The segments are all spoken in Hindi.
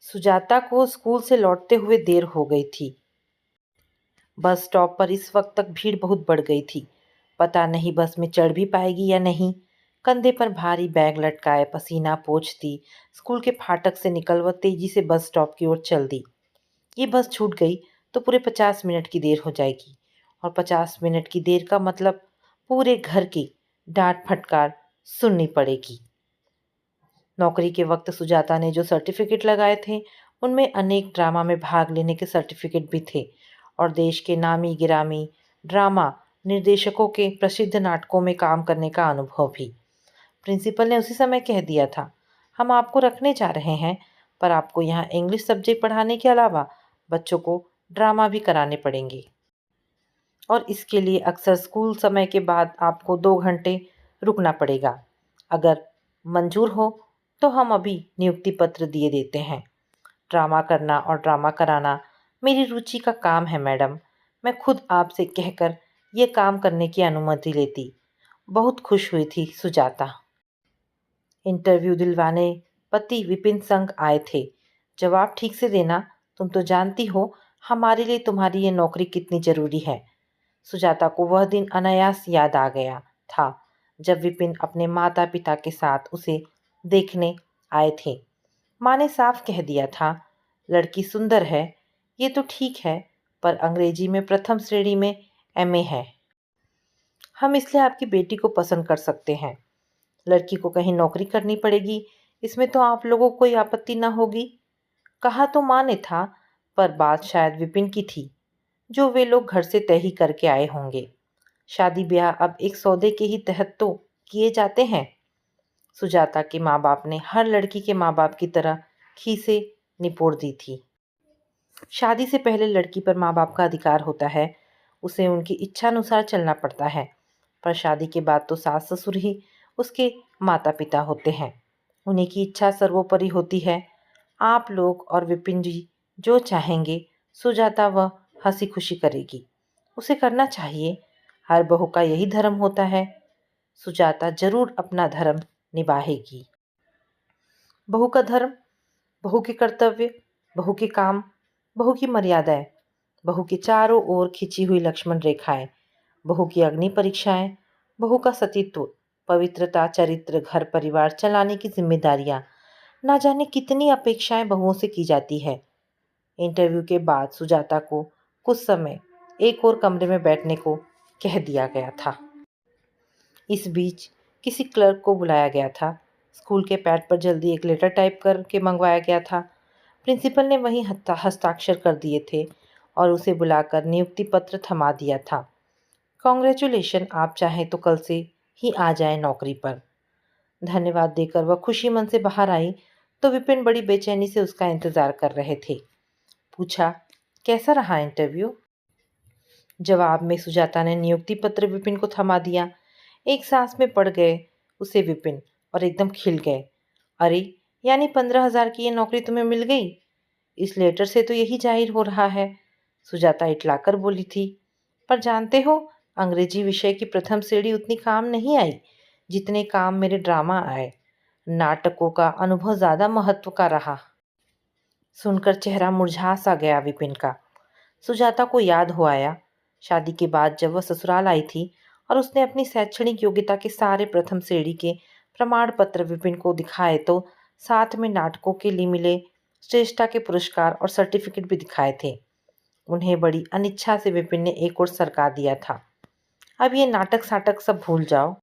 सुजाता को स्कूल से लौटते हुए देर हो गई थी। बस स्टॉप पर इस वक्त तक भीड़ बहुत बढ़ गई थी। पता नहीं बस में चढ़ भी पाएगी या नहीं। कंधे पर भारी बैग लटकाए पसीना पोंछती स्कूल के फाटक से निकल वह तेजी से बस स्टॉप की ओर चल दी। ये बस छूट गई तो पूरे 50 मिनट की देर हो जाएगी, और 50 मिनट की देर का मतलब पूरे घर की डांट फटकार सुननी पड़ेगी। नौकरी के वक्त सुजाता ने जो सर्टिफिकेट लगाए थे उनमें अनेक ड्रामा में भाग लेने के सर्टिफिकेट भी थे, और देश के नामी गिरामी ड्रामा निर्देशकों के प्रसिद्ध नाटकों में काम करने का अनुभव भी। प्रिंसिपल ने उसी समय कह दिया था, हम आपको रखने जा रहे हैं, पर आपको यहाँ इंग्लिश सब्जेक्ट पढ़ाने के अलावा बच्चों को ड्रामा भी कराने पड़ेंगे, और इसके लिए अक्सर स्कूल समय के बाद आपको 2 घंटे रुकना पड़ेगा। अगर मंजूर हो तो हम अभी नियुक्ति पत्र दिए देते हैं। ड्रामा करना और ड्रामा कराना मेरी रुचि का काम है मैडम। मैं खुद आपसे कहकर ये काम करने की अनुमति लेती। बहुत खुश हुई थी सुजाता। इंटरव्यू दिलवाने पति विपिन संग आए थे। जवाब ठीक से देना, तुम तो जानती हो हमारे लिए तुम्हारी ये नौकरी कितनी ज़रूरी है। सुजाता को वह दिन अनायास याद आ गया था जब विपिन अपने माता पिता के साथ उसे देखने आए थे। माँ ने साफ कह दिया था, लड़की सुंदर है, ये तो ठीक है, पर अंग्रेजी में प्रथम श्रेणी में एमए है। हम इसलिए आपकी बेटी को पसंद कर सकते हैं। लड़की को कहीं नौकरी करनी पड़ेगी, इसमें तो आप लोगों को कोई आपत्ति न होगी। कहा तो माँ ने था, पर बात शायद विपिन की थी, जो वे लोग घर से तय ही करके आए होंगे। शादी ब्याह अब एक सौदे के ही तहत तो किए जाते हैं। सुजाता के माँ बाप ने हर लड़की के माँ बाप की तरह खीसे निपोड़ दी थी। शादी से पहले लड़की पर माँ बाप का अधिकार होता है, उसे उनकी इच्छा अनुसार चलना पड़ता है, पर शादी के बाद तो सास ससुर ही उसके माता पिता होते हैं। उन्हीं की इच्छा सर्वोपरि होती है। आप लोग और विपिन जी जो चाहेंगे सुजाता वह हंसी खुशी करेगी। उसे करना चाहिए, हर बहू का यही धर्म होता है। सुजाता जरूर अपना धर्म निभाएगी। बहू का धर्म, बहू के कर्तव्य, बहू के काम, बहू की मर्यादाएं, बहू के चारों ओर खिंची हुई लक्ष्मण रेखाएं, बहू की अग्नि परीक्षाएं, बहू का सतीत्व, पवित्रता, चरित्र, घर परिवार चलाने की जिम्मेदारियां, ना जाने कितनी अपेक्षाएं बहुओं से की जाती है। इंटरव्यू के बाद सुजाता को कुछ समय एक और कमरे में बैठने को कह दिया गया था। इस बीच किसी क्लर्क को बुलाया गया था। स्कूल के पैड पर जल्दी एक लेटर टाइप करके मंगवाया गया था। प्रिंसिपल ने वहीं हस्ताक्षर कर दिए थे और उसे बुलाकर नियुक्ति पत्र थमा दिया था। कॉन्ग्रेचुलेशन, आप चाहें तो कल से ही आ जाएं नौकरी पर। धन्यवाद देकर वह खुशी मन से बाहर आई तो विपिन बड़ी बेचैनी से उसका इंतजार कर रहे थे। पूछा, कैसा रहा इंटरव्यू? जवाब में सुजाता ने नियुक्ति पत्र विपिन को थमा दिया। एक सांस में पड़ गए उसे विपिन और एकदम खिल गए। अरे, यानी 15,000 की ये नौकरी तुम्हें मिल गई? इस लेटर से तो यही जाहिर हो रहा है, सुजाता इटलाकर बोली थी। पर जानते हो, अंग्रेजी विषय की प्रथम श्रेणी उतनी काम नहीं आई जितने काम मेरे ड्रामा आए। नाटकों का अनुभव ज़्यादा महत्व का रहा। सुनकर चेहरा मुरझा सा गया विपिन का। सुजाता को याद हो आया, शादी के बाद जब वह ससुराल आई थी और उसने अपनी शैक्षणिक योग्यता के सारे प्रथम श्रेणी के प्रमाण पत्र विपिन को दिखाए तो साथ में नाटकों के लिए मिले श्रेष्ठता के पुरस्कार और सर्टिफिकेट भी दिखाए थे। उन्हें बड़ी अनिच्छा से विपिन ने एक और सरका दिया था, अब ये नाटक साटक सब भूल जाओ।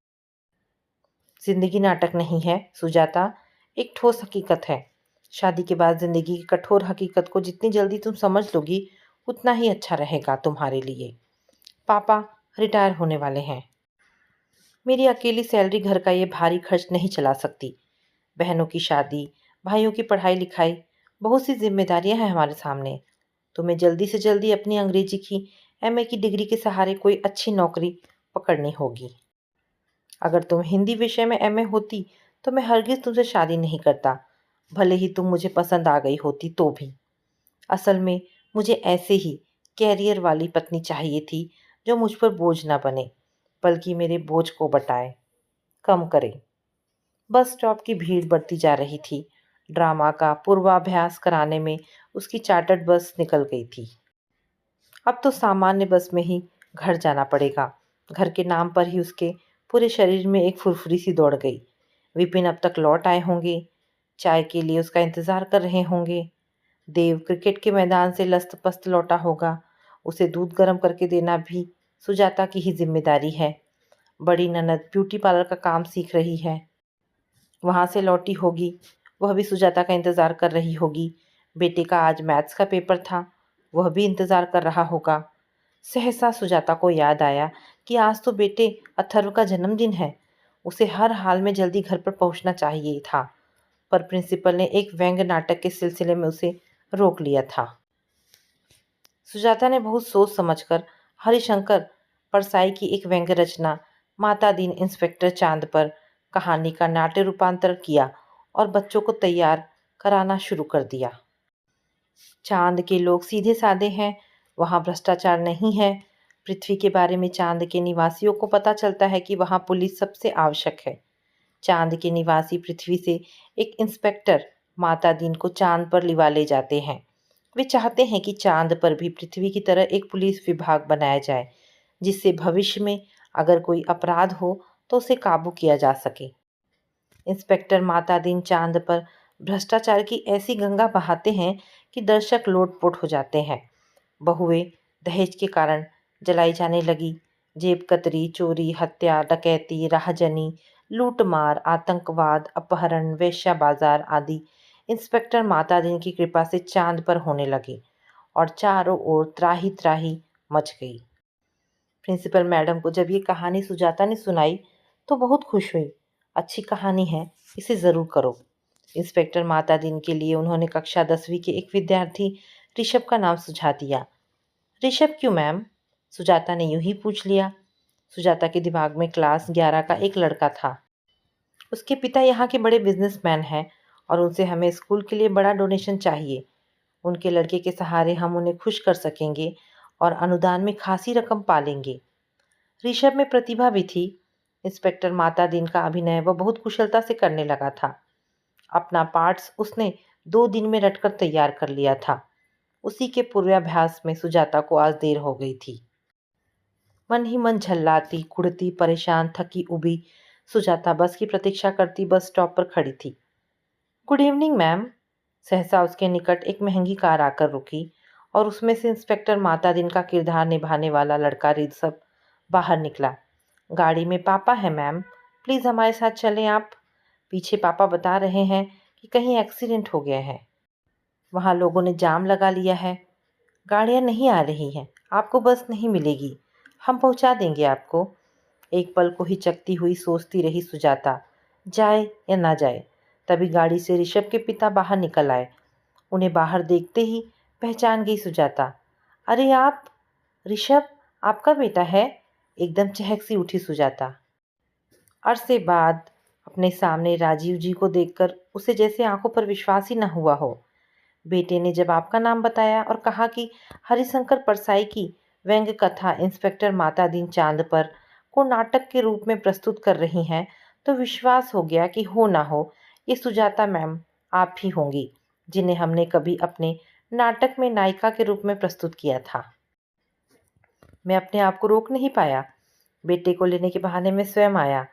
जिंदगी नाटक नहीं है सुजाता, एक ठोस हकीकत है। शादी के बाद जिंदगी की कठोर हकीकत को जितनी जल्दी तुम समझ लोगी उतना ही अच्छा रहेगा तुम्हारे लिए। पापा रिटायर होने वाले हैं। मेरी अकेली सैलरी घर का ये भारी खर्च नहीं चला सकती। बहनों की शादी, भाइयों की पढ़ाई लिखाई, बहुत सी जिम्मेदारियां हैं हमारे सामने। तुम्हें जल्दी से जल्दी अपनी अंग्रेजी की एमए की डिग्री के सहारे कोई अच्छी नौकरी पकड़नी होगी। अगर तुम हिंदी विषय में एमए होती तो मैं हरगिज तुमसे शादी नहीं करता, भले ही तुम मुझे पसंद आ गई होती तो भी। असल में मुझे ऐसे ही कैरियर वाली पत्नी चाहिए थी जो मुझ पर बोझ ना बने, बल्कि मेरे बोझ को बटाए, कम करे। बस स्टॉप की भीड़ बढ़ती जा रही थी। ड्रामा का पूर्वाभ्यास कराने में उसकी चार्टर्ड बस निकल गई थी। अब तो सामान्य बस में ही घर जाना पड़ेगा। घर के नाम पर ही उसके पूरे शरीर में एक फुरफुरी सी दौड़ गई। विपिन अब तक लौट आए होंगे, चाय के लिए उसका इंतज़ार कर रहे होंगे। देव क्रिकेट के मैदान से लस्त-पस्त लौटा होगा। उसे दूध गर्म करके देना भी सुजाता की ही ज़िम्मेदारी है। बड़ी ननद ब्यूटी पार्लर का काम सीख रही है, वहाँ से लौटी होगी। वह भी सुजाता का इंतज़ार कर रही होगी। बेटे का आज मैथ्स का पेपर था, वह भी इंतज़ार कर रहा होगा। सहसा सुजाता को याद आया कि आज तो बेटे अथर्व का जन्मदिन है। उसे हर हाल में जल्दी घर पर पहुंचना चाहिए था, पर प्रिंसिपल ने एक व्यंग्य नाटक के सिलसिले में उसे रोक लिया था। सुजाता ने बहुत सोच समझकर हरिशंकर परसाई की एक व्यंग्य रचना माता दीन इंस्पेक्टर चांद पर कहानी का नाट्य रूपांतर किया और बच्चों को तैयार कराना शुरू कर दिया। चांद के लोग सीधे साधे हैं, वहाँ भ्रष्टाचार नहीं है। पृथ्वी के बारे में चांद के निवासियों को पता चलता है कि वहाँ पुलिस सबसे आवश्यक है। चांद के निवासी पृथ्वी से एक इंस्पेक्टर माता दीन को चांद पर लिवा ले जाते हैं। वे चाहते हैं कि चांद पर भी पृथ्वी की तरह एक पुलिस विभाग बनाया जाए, जिससे भविष्य में अगर कोई अपराध हो तो उसे काबू किया जा सके। इंस्पेक्टर माता दीन चांद पर भ्रष्टाचार की ऐसी गंगा बहाते हैं कि दर्शक लोटपोट हो जाते हैं। बहुएं दहेज के कारण जलाई जाने लगी। जेब कतरी, चोरी, हत्या, डकैती, राहजनी, लूटमार, आतंकवाद, अपहरण, वेश्या बाजार आदि इंस्पेक्टर माता दीन की कृपा से चांद पर होने लगे और चारों ओर त्राही त्राही मच गई। प्रिंसिपल मैडम को जब ये कहानी सुजाता ने सुनाई तो बहुत खुश हुई। अच्छी कहानी है, इसे ज़रूर करो। इंस्पेक्टर माता दीन के लिए उन्होंने कक्षा 10वीं के एक विद्यार्थी ऋषभ का नाम सुझा दिया। ऋषभ क्यों मैम? सुजाता ने यूं ही पूछ लिया। सुजाता के दिमाग में क्लास 11 का एक लड़का था। उसके पिता यहाँ के बड़े बिजनेसमैन हैं और उनसे हमें स्कूल के लिए बड़ा डोनेशन चाहिए। उनके लड़के के सहारे हम उन्हें खुश कर सकेंगे और अनुदान में खासी रकम पालेंगे। ऋषभ में प्रतिभा भी थी। इंस्पेक्टर माता दीन का अभिनय वह बहुत कुशलता से करने लगा था। अपना पार्ट्स उसने 2 दिन में रटकर तैयार कर लिया था। उसी के पूर्वाभ्यास में सुजाता को आज देर हो गई थी। मन ही मन झल्लाती, कुढ़ती, परेशान, थकी उबी सुजाता बस की प्रतीक्षा करती बस स्टॉप पर खड़ी थी। Good evening ma'am. सहसा उसके निकट एक महंगी कार आकर रुकी और उसमें से इंस्पेक्टर माता दिन का किरदार निभाने वाला लड़का ऋषभ बाहर निकला। गाड़ी में पापा है मैम, प्लीज़ हमारे साथ चलें आप। पीछे पापा बता रहे हैं कि कहीं एक्सीडेंट हो गया है, वहाँ लोगों ने जाम लगा लिया है, गाड़ियाँ नहीं आ रही हैं, आपको बस नहीं मिलेगी, हम पहुँचा देंगे आपको। एक पल को हिचकती हुई सोचती रही सुजाता, जाए या ना जाए। तभी गाड़ी से ऋषभ के पिता बाहर निकल आए। उन्हें बाहर देखते ही पहचान गई सुजाता। अरे आप ऋषभ, आपका बेटा है? एकदम चहक सी उठी सुजाता। अरसे बाद अपने सामने राजीव जी को देखकर उसे जैसे आंखों पर विश्वास ही न हुआ हो। बेटे ने जब आपका नाम बताया और कहा कि हरिशंकर परसाई की व्यंग्य कथा इंस्पेक्टर माता दीन चांद पर को नाटक के रूप में प्रस्तुत कर रही हैं, तो विश्वास हो गया कि हो ना हो ये सुजाता मैम आप ही होंगी, जिन्हें हमने कभी अपने नाटक में नायिका के रूप में प्रस्तुत किया था। मैं अपने आप को रोक नहीं पाया। बेटे को लेने के बहाने में स्वयं आया।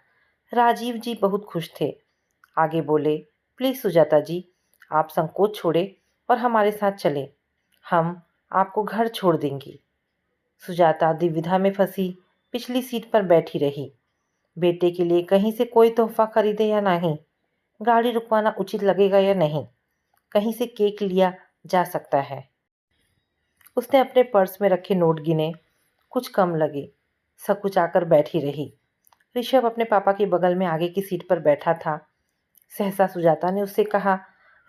राजीव जी बहुत खुश थे। आगे बोले, प्लीज़ सुजाता जी, आप संकोच छोड़े और हमारे साथ चलें। हम आपको घर छोड़ देंगे। सुजाता दुविधा में फंसी पिछली सीट पर बैठी रही। बेटे के लिए कहीं से कोई तोहफा खरीदे या नहीं, गाड़ी रुकवाना उचित लगेगा या नहीं, कहीं से केक लिया जा सकता है। उसने अपने पर्स में रखे नोट गिने, कुछ कम लगे, सकुचाकर बैठी रही। ऋषभ अपने पापा के बगल में आगे की सीट पर बैठा था। सहसा सुजाता ने उससे कहा,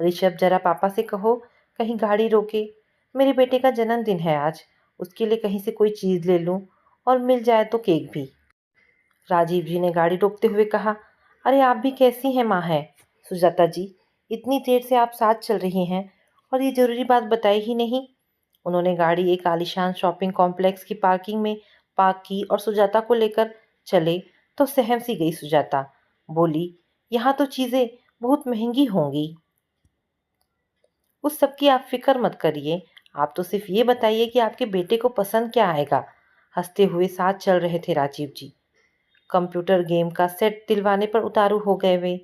ऋषभ जरा पापा से कहो कहीं गाड़ी रोके, मेरे बेटे का जन्मदिन है आज, उसके लिए कहीं से कोई चीज़ ले लूँ और मिल जाए तो केक भी। राजीव जी ने गाड़ी रोकते हुए कहा, अरे आप भी कैसी हैं माँ है सुजाता जी, इतनी देर से आप साथ चल रही हैं और ये ज़रूरी बात बताई ही नहीं। उन्होंने गाड़ी एक आलीशान शॉपिंग कॉम्प्लेक्स की पार्किंग में पार्क की और सुजाता को लेकर चले तो सहम सी गई सुजाता। बोली, यहाँ तो चीज़ें बहुत महंगी होंगी। उस सब की आप फ़िक्र मत करिए, आप तो सिर्फ़ ये बताइए कि आपके बेटे को पसंद क्या आएगा? हँसते हुए साथ चल रहे थे राजीव जी। कंप्यूटर गेम का सेट दिलवाने पर उतारू हो गए वे।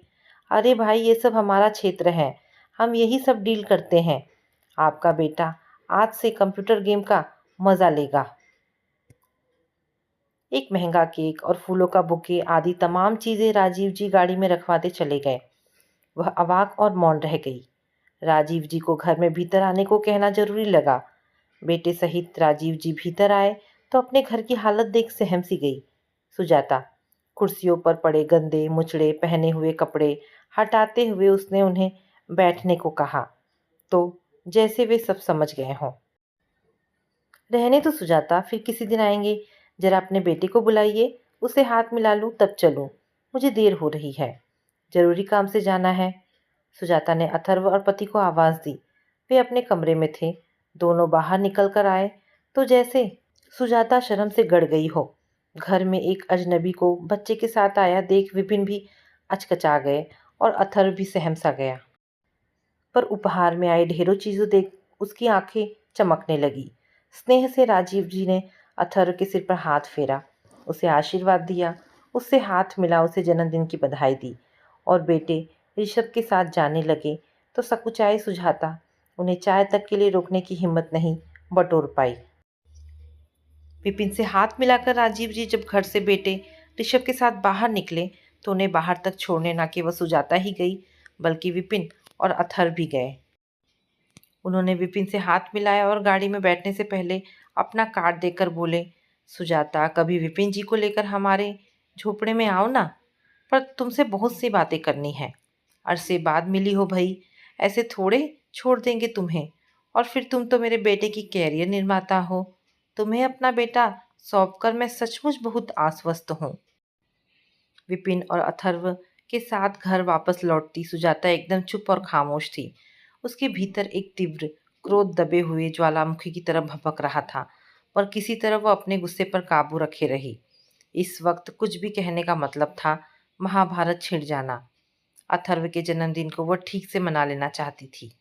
अरे भाई ये सब हमारा क्षेत्र है, हम यही सब डील करते हैं। आपका बेटा आज से कंप्यूटर गेम का मज़ा लेगा। एक महंगा केक और फूलों का बुके आदि तमाम चीज़ें राजीव जी गाड़ी में रखवाते चले गए। वह अवाक और मौन रह गई। राजीव जी को घर में भीतर आने को कहना जरूरी लगा। बेटे सहित राजीव जी भीतर आए तो अपने घर की हालत देख सहम सी गई। सुजाता कुर्सियों पर पड़े गंदे मुचड़े पहने हुए कपड़े हटाते हुए उसने उन्हें बैठने को कहा, तो जैसे वे सब समझ गए हों। रहने तो सुजाता, फिर किसी दिन आएंगे। जरा अपने बेटे को बुलाइए, उसे हाथ मिला लूं तब चलूं। मुझे देर हो रही है, जरूरी काम से जाना है। सुजाता ने अथर्व और पति को आवाज़ दी। वे अपने कमरे में थे। दोनों बाहर निकल कर आए तो जैसे सुजाता शर्म से गड़ गई हो। घर में एक अजनबी को बच्चे के साथ आया देख विपिन भी अचकचा गए और अथर्व भी सहम सा गया। पर उपहार में आई ढेरों चीज़ों देख उसकी आंखें चमकने लगी। स्नेह से राजीव जी ने अथर्व के सिर पर हाथ फेरा, उसे आशीर्वाद दिया, उससे हाथ मिला, उसे जन्मदिन की बधाई दी और बेटे ऋषभ के साथ जाने लगे तो सकुचाई सुझाता उन्हें चाय तक के लिए रोकने की हिम्मत नहीं बटोर पाई। विपिन से हाथ मिलाकर राजीव जी जब घर से बेटे ऋषभ के साथ बाहर निकले तो उन्हें बाहर तक छोड़ने न केवल सुजाता ही गई बल्कि विपिन और अथर्व भी गए। उन्होंने विपिन से हाथ मिलाया और गाड़ी में बैठने से पहले अपना कार्ड देकर बोले, सुजाता कभी विपिन जी को लेकर हमारे झोपड़े में आओ ना, पर तुमसे बहुत सी बातें करनी है। अरसे बाद मिली हो भाई, ऐसे थोड़े छोड़ देंगे तुम्हें। और फिर तुम तो मेरे बेटे की कैरियर निर्माता हो, तुम्हें अपना बेटा सौंप कर मैं सचमुच बहुत आश्वस्त हूँ। विपिन और अथर्व के साथ घर वापस लौटती सुजाता एकदम चुप और खामोश थी। उसके भीतर एक तीव्र क्रोध दबे हुए ज्वालामुखी की तरह भपक रहा था, पर किसी तरह वह अपने गुस्से पर काबू रखे रही। इस वक्त कुछ भी कहने का मतलब था महाभारत छिड़ जाना। अथर्व के जन्मदिन को वह ठीक से मना लेना चाहती थी।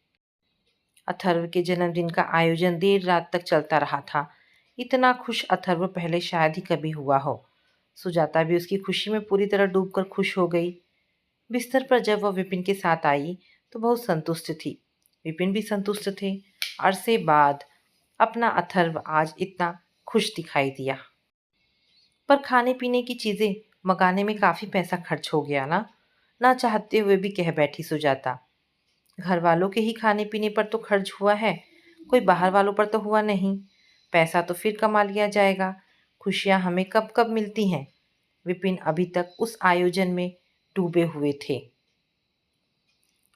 अथर्व के जन्मदिन का आयोजन देर रात तक चलता रहा था। इतना खुश अथर्व पहले शायद ही कभी हुआ हो। सुजाता भी उसकी खुशी में पूरी तरह डूबकर खुश हो गई। बिस्तर पर जब वह विपिन के साथ आई तो बहुत संतुष्ट थी। विपिन भी संतुष्ट थे। अरसे बाद अपना अथर्व आज इतना खुश दिखाई दिया। पर खाने पीने की चीज़ें मंगाने में काफ़ी पैसा खर्च हो गया ना चाहते हुए भी कह बैठी सुजाता। घर वालों के ही खाने पीने पर तो खर्च हुआ है, कोई बाहर वालों पर तो हुआ नहीं। पैसा तो फिर कमा लिया जाएगा, खुशियाँ हमें कब कब मिलती हैं। विपिन अभी तक उस आयोजन में डूबे हुए थे।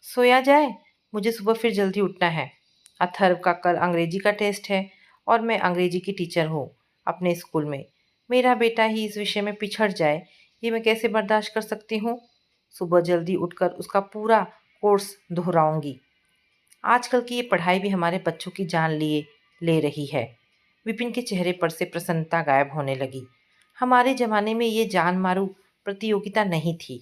सोया जाए, मुझे सुबह फिर जल्दी उठना है। अथर्व का कल अंग्रेजी का टेस्ट है और मैं अंग्रेजी की टीचर हूँ अपने स्कूल में। मेरा बेटा ही इस विषय में पिछड़ जाए, ये मैं कैसे बर्दाश्त कर सकती हूँ। सुबह जल्दी उठकर उसका पूरा कोर्स दोहराऊंगी। आजकल की ये पढ़ाई भी हमारे बच्चों की जान लिए ले रही है। विपिन के चेहरे पर से प्रसन्नता गायब होने लगी। हमारे ज़माने में ये जान मारू प्रतियोगिता नहीं थी।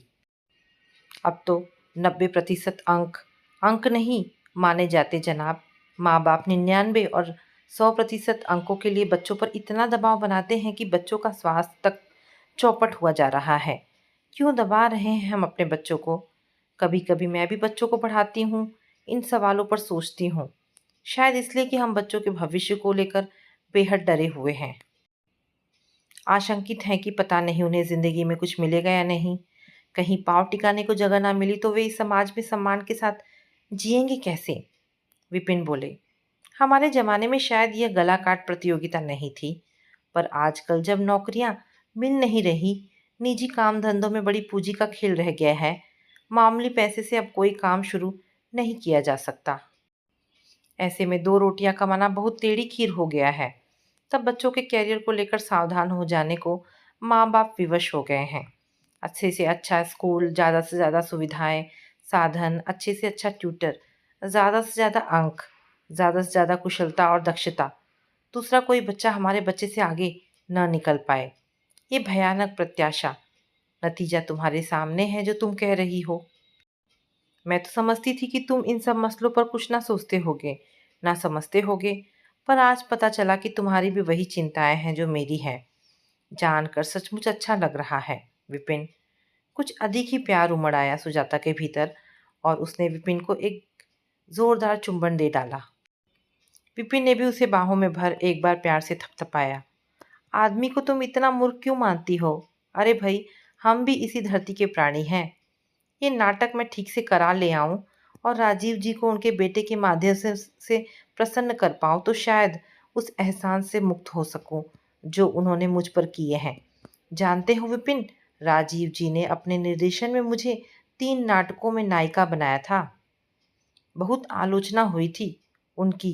अब तो 90% अंक अंक नहीं माने जाते जनाब। माँ बाप 99 और 100% अंकों के लिए बच्चों पर इतना दबाव बनाते हैं कि बच्चों का स्वास्थ्य तक चौपट हुआ जा रहा है। क्यों दबा रहे हैं हम अपने बच्चों को? कभी कभी मैं भी बच्चों को पढ़ाती हूँ, इन सवालों पर सोचती हूँ। शायद इसलिए कि हम बच्चों के भविष्य को लेकर बेहद डरे हुए हैं, आशंकित हैं कि पता नहीं उन्हें ज़िंदगी में कुछ मिलेगा या नहीं। कहीं पाँव टिकाने को जगह ना मिली तो वे इस समाज में सम्मान के साथ जिएंगे कैसे? विपिन बोले, हमारे ज़माने में शायद यह गला काट प्रतियोगिता नहीं थी, पर आजकल जब नौकरियां मिल नहीं रही, निजी काम धंधों में बड़ी पूंजी का खेल रह गया है। मामूली पैसे से अब कोई काम शुरू नहीं किया जा सकता। ऐसे में दो रोटियां कमाना बहुत टेढ़ी खीर हो गया है। तब बच्चों के कैरियर को लेकर सावधान हो जाने को माँ बाप विवश हो गए हैं। अच्छे से अच्छा स्कूल, ज़्यादा से ज़्यादा सुविधाएं, साधन, अच्छे से अच्छा ट्यूटर, ज़्यादा से ज़्यादा अंक, ज़्यादा से ज़्यादा कुशलता और दक्षता। दूसरा कोई बच्चा हमारे बच्चे से आगे न निकल पाए। ये भयानक प्रत्याशा। नतीजा तुम्हारे सामने है जो तुम कह रही हो। मैं तो समझती थी कि तुम इन सब मसलों पर कुछ ना सोचते होगे, ना समझते होगे, पर आज पता चला कि तुम्हारी भी वही चिंताएं हैं जो मेरी हैं। जानकर सचमुच अच्छा लग रहा है, विपिन। कुछ अधिक ही प्यार उमड़ आया सुजाता के भीतर और उसने विपिन को एक जोरदार चुंबन दे डाला। विपिन ने भी उसे बाहों में भर एक बार प्यार से थपथपाया। आदमी को तुम इतना मूर्ख क्यों मानती हो? अरे भाई, हम भी इसी धरती के प्राणी हैं। ये नाटक मैं ठीक से करा ले आऊं और राजीव जी को उनके बेटे के माध्यम से प्रसन्न कर पाऊं तो शायद उस एहसान से मुक्त हो सकूं जो उन्होंने मुझ पर किए हैं। जानते हो विपिन, राजीव जी ने अपने निर्देशन में मुझे 3 नाटकों में नायिका बनाया था। बहुत आलोचना हुई थी उनकी,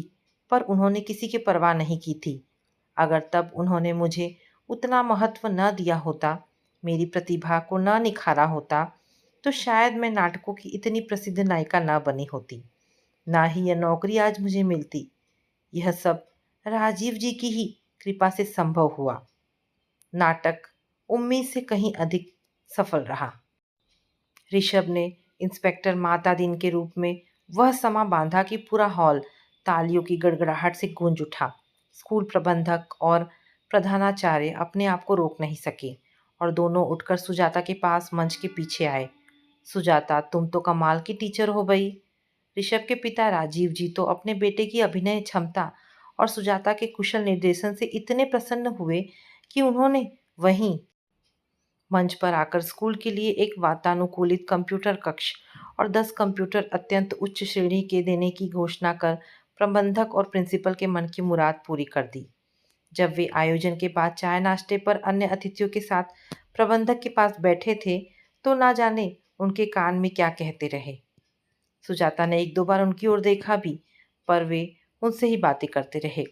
पर उन्होंने किसी की परवाह नहीं की थी। अगर तब उन्होंने मुझे उतना महत्व न दिया होता, मेरी प्रतिभा को न निखारा होता, तो शायद मैं नाटकों की इतनी प्रसिद्ध नायिका न बनी होती, ना ही यह नौकरी आज मुझे मिलती। यह सब राजीव जी की ही कृपा से संभव हुआ। नाटक उम्मीद से कहीं अधिक सफल रहा। ऋषभ ने इंस्पेक्टर माता दिन के रूप में वह समा बांधा कि पूरा हॉल तालियों की गड़गड़ाहट से गूंज उठा। स्कूल प्रबंधक और प्रधानाचार्य अपने आप को रोक नहीं सके और दोनों उठकर सुजाता के पास मंच के पीछे आए। सुजाता, तुम तो कमाल की टीचर हो गई। ऋषभ के पिता राजीव जी तो अपने बेटे की अभिनय क्षमता और सुजाता के कुशल निर्देशन से इतने प्रसन्न हुए कि उन्होंने वहीं मंच पर आकर स्कूल के लिए एक वातानुकूलित कंप्यूटर कक्ष और 10 कंप्यूटर अत्यंत उच्च श्रेणी के देने की घोषणा कर प्रबंधक और प्रिंसिपल के मन की मुराद पूरी कर दी। जब वे आयोजन के बाद चाय नाश्ते पर अन्य अतिथियों के साथ प्रबंधक के पास बैठे थे, तो ना जाने उनके कान में क्या कहते रहे। सुजाता ने 1-2 बार उनकी ओर देखा भी, पर वे उनसे ही बातें करते रहे।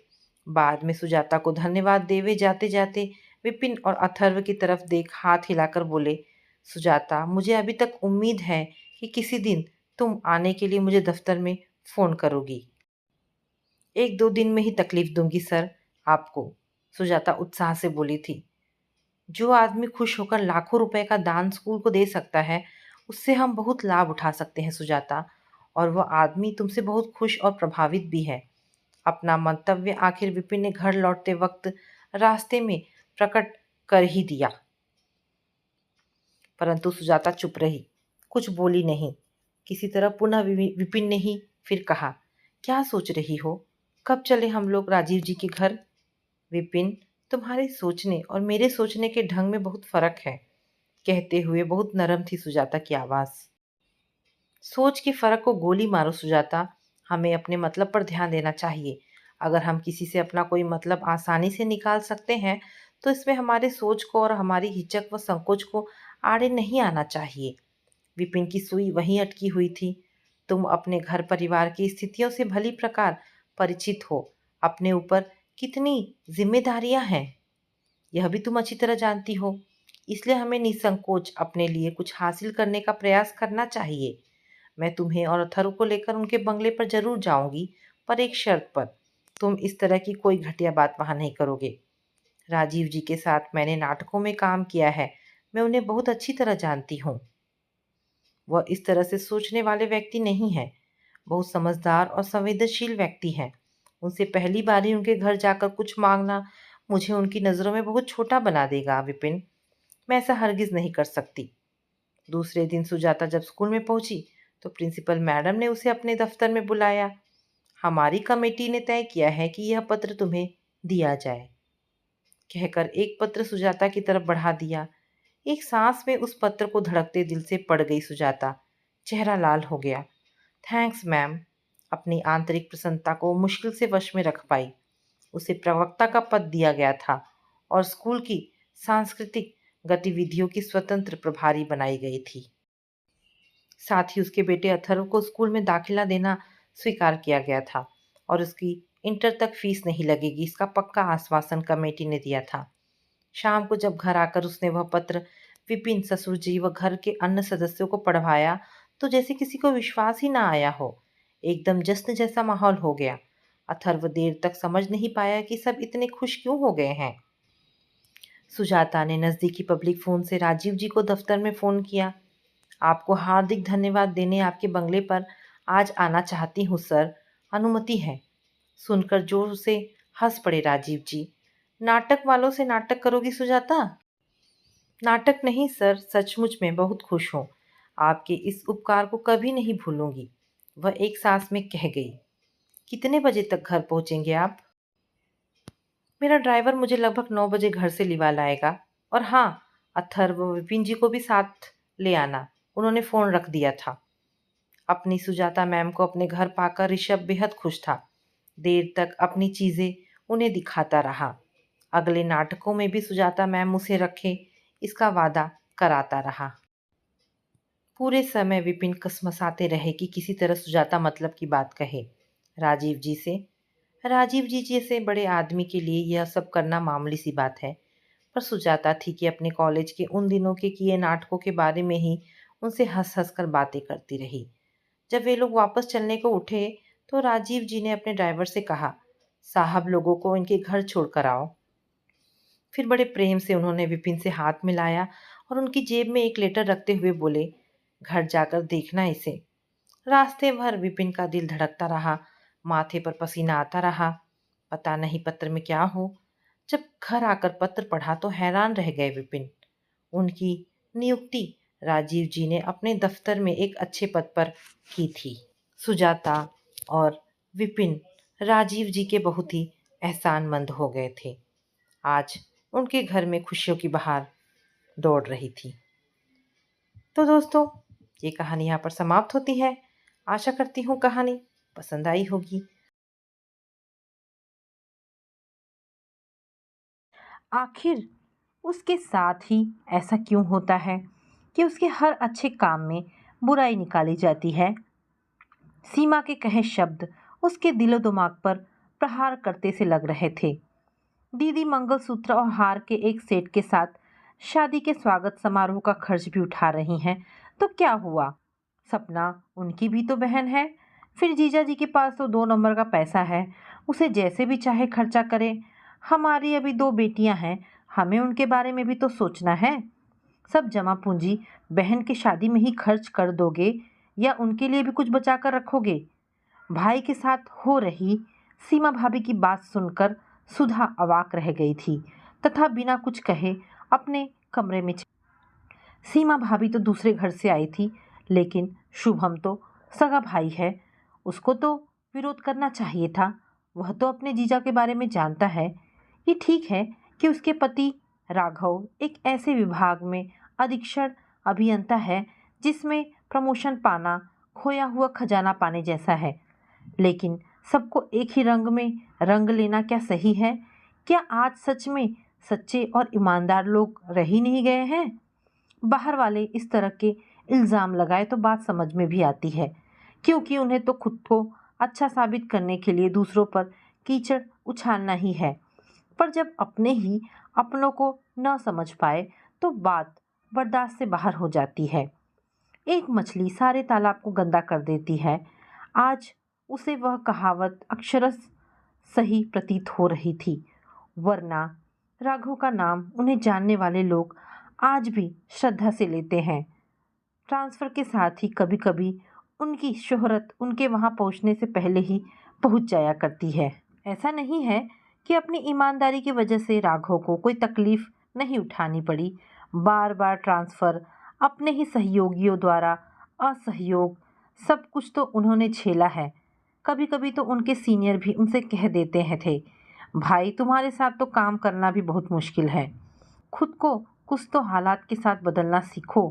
बाद में सुजाता को धन्यवाद देवे जाते जाते विपिन और अथर्व की तरफ देख हाथ हिलाकर बोले, सुजाता, मुझे अभी तक उम्मीद है कि किसी दिन तुम आने के लिए मुझे दफ्तर में फ़ोन करोगी। 1-2 दिन में ही तकलीफ दूंगी सर आपको, सुजाता उत्साह से बोली थी। जो आदमी खुश होकर लाखों रुपए का दान स्कूल को दे सकता है, उससे हम बहुत लाभ उठा सकते हैं सुजाता, और वह आदमी तुमसे बहुत खुश और प्रभावित भी है। अपना मंतव्य आखिर विपिन ने घर लौटते वक्त रास्ते में प्रकट कर ही दिया, परंतु सुजाता चुप रही, कुछ बोली नहीं। किसी तरह पुनः विपिन ने ही फिर कहा, क्या सोच रही हो? कब चले हम लोग राजीव जी के घर? विपिन, तुम्हारे सोचने और मेरे सोचने के ढंग में बहुत फर्क है, कहते हुए बहुत नरम थी सुजाता की आवाज़। सोच के फर्क को गोली मारो सुजाता, हमें अपने मतलब पर ध्यान देना चाहिए। अगर हम किसी से अपना कोई मतलब आसानी से निकाल सकते हैं, तो इसमें हमारे सोच को और हमारी हिचक व संकोच को आड़े नहीं आना चाहिए। विपिन की सुई वहीं अटकी हुई थी। तुम अपने घर परिवार की स्थितियों से भली प्रकार परिचित हो। अपने ऊपर कितनी जिम्मेदारियां हैं, यह भी तुम अच्छी तरह जानती हो। इसलिए हमें निसंकोच अपने लिए कुछ हासिल करने का प्रयास करना चाहिए। मैं तुम्हें और अथर्व को लेकर उनके बंगले पर जरूर जाऊंगी, पर एक शर्त पर। तुम इस तरह की कोई घटिया बात वहां नहीं करोगे। राजीव जी के साथ मैंने नाटकों में काम किया है, मैं उन्हें बहुत अच्छी तरह जानती हूँ। वह इस तरह से सोचने वाले व्यक्ति नहीं है, बहुत समझदार और संवेदनशील व्यक्ति हैं। उनसे पहली बार ही उनके घर जाकर कुछ मांगना मुझे उनकी नज़रों में बहुत छोटा बना देगा विपिन। मैं ऐसा हरगिज नहीं कर सकती। दूसरे दिन सुजाता जब स्कूल में पहुंची, तो प्रिंसिपल मैडम ने उसे अपने दफ्तर में बुलाया। हमारी कमेटी ने तय किया है कि यह पत्र तुम्हें दिया जाए, कहकर एक पत्र सुजाता की तरफ बढ़ा दिया। एक सांस में उस पत्र को धड़कते दिल से पढ़ गई सुजाता। चेहरा लाल हो गया। थैंक्स मैम, अपनी आंतरिक प्रसन्नता को मुश्किल से वश में रख पाई। उसे प्रवक्ता का पद दिया गया था और स्कूल की सांस्कृतिक गतिविधियों की स्वतंत्र प्रभारी बनाई गई थी। साथ ही उसके बेटे अथर्व को स्कूल में दाखिला देना स्वीकार किया गया था और उसकी इंटर तक फीस नहीं लगेगी, इसका पक्का आश्वासन कमेटी ने दिया था। शाम को जब घर आकर उसने वह पत्र विपिन, ससुर जी व घर के अन्य सदस्यों को पढ़वाया, तो जैसे किसी को विश्वास ही ना आया हो। एकदम जश्न जैसा माहौल हो गया। अथर्व देर तक समझ नहीं पाया कि सब इतने खुश क्यों हो गए हैं। सुजाता ने नज़दीकी पब्लिक फ़ोन से राजीव जी को दफ्तर में फ़ोन किया। आपको हार्दिक धन्यवाद देने आपके बंगले पर आज आना चाहती हूँ सर, अनुमति है। सुनकर जोर से हंस पड़े राजीव जी। नाटक वालों से नाटक करोगी सुजाता? नाटक नहीं सर, सचमुच में बहुत खुश हूँ। आपके इस उपकार को कभी नहीं भूलूंगी, वह एक सांस में कह गई। कितने बजे तक घर पहुंचेंगे आप? मेरा ड्राइवर मुझे लगभग 9 बजे घर से लिवा लाएगा। और हाँ, अथर्व व विपिन जी को भी साथ ले आना, उन्होंने फ़ोन रख दिया था। अपनी सुजाता मैम को अपने घर पाकर ऋषभ बेहद खुश था। देर तक अपनी चीज़ें उन्हें दिखाता रहा। अगले नाटकों में भी सुजाता मैम उसे रखे, इसका वादा कराता रहा। पूरे समय विपिन कसमसाते रहे कि किसी तरह सुजाता मतलब की बात कहे राजीव जी से। राजीव जी जैसे बड़े आदमी के लिए यह सब करना मामूली सी बात है, पर सुजाता थी कि अपने कॉलेज के उन दिनों के किए नाटकों के बारे में ही उनसे हंस हंस कर बातें करती रही। जब वे लोग वापस चलने को उठे तो राजीव जी ने अपने ड्राइवर से कहा, साहब लोगों को इनके घर छोड़कर आओ। फिर बड़े प्रेम से उन्होंने विपिन से हाथ मिलाया और उनकी जेब में एक लेटर रखते हुए बोले, घर जाकर देखना इसे। रास्ते भर विपिन का दिल धड़कता रहा, माथे पर पसीना आता रहा। पता नहीं पत्र में क्या हो। जब घर आकर पत्र पढ़ा तो हैरान रह गए विपिन। उनकी नियुक्ति राजीव जी ने अपने दफ्तर में एक अच्छे पद पर की थी। सुजाता और विपिन राजीव जी के बहुत ही एहसानमंद हो गए थे। आज उनके घर में खुशियों की बहार दौड़ रही थी। तो दोस्तों, ये कहानी यहाँ पर समाप्त होती है। आशा करती हूँ कहानी पसंद आई होगी। आखिर उसके साथ ही ऐसा क्यों होता है कि उसके हर अच्छे काम में बुराई निकाली जाती है? सीमा के कहे शब्द उसके दिलो दिमाग पर प्रहार करते से लग रहे थे। दीदी मंगलसूत्र और हार के एक सेट के साथ शादी के स्वागत समारोह का खर्च भी उठा रही हैं, तो क्या हुआ? सपना उनकी भी तो बहन है। फिर जीजा जी के पास तो 2 नंबर का पैसा है, उसे जैसे भी चाहे खर्चा करे। हमारी अभी 2 बेटियां हैं, हमें उनके बारे में भी तो सोचना है। सब जमा पूंजी बहन की शादी में ही खर्च कर दोगे या उनके लिए भी कुछ बचा कर रखोगे? भाई के साथ हो रही सीमा भाभी की बात सुनकर सुधा अवाक रह गई थी तथा बिना कुछ कहे अपने कमरे में सीमा भाभी तो दूसरे घर से आई थी, लेकिन शुभम तो सगा भाई है, उसको तो विरोध करना चाहिए था। वह तो अपने जीजा के बारे में जानता है। ये ठीक है कि उसके पति राघव एक ऐसे विभाग में अधीक्षण अभियंता है जिसमें प्रमोशन पाना खोया हुआ खजाना पाने जैसा है, लेकिन सबको एक ही रंग में रंग लेना क्या सही है? क्या आज सच में सच्चे और ईमानदार लोग रह ही नहीं गए हैं? बाहर वाले इस तरह के इल्ज़ाम लगाए तो बात समझ में भी आती है, क्योंकि उन्हें तो खुद को अच्छा साबित करने के लिए दूसरों पर कीचड़ उछालना ही है। पर जब अपने ही अपनों को न समझ पाए तो बात बर्दाश्त से बाहर हो जाती है। एक मछली सारे तालाब को गंदा कर देती है। आज उसे वह कहावत अक्षरश सही प्रतीत हो रही थी, वरना राघव का नाम उन्हें जानने वाले लोग आज भी श्रद्धा से लेते हैं। ट्रांसफ़र के साथ ही कभी-कभी उनकी शोहरत उनके वहां पहुंचने से पहले ही पहुंच जाया करती है। ऐसा नहीं है कि अपनी ईमानदारी की वजह से राघव को कोई तकलीफ नहीं उठानी पड़ी। बार-बार ट्रांसफ़र, अपने ही सहयोगियों द्वारा असहयोग, सब कुछ तो उन्होंने झेला है। कभी-कभी तो उनके सीनियर भी उनसे कह देते हैं थे, भाई तुम्हारे साथ तो काम करना भी बहुत मुश्किल है, खुद को कुछ तो हालात के साथ बदलना सीखो।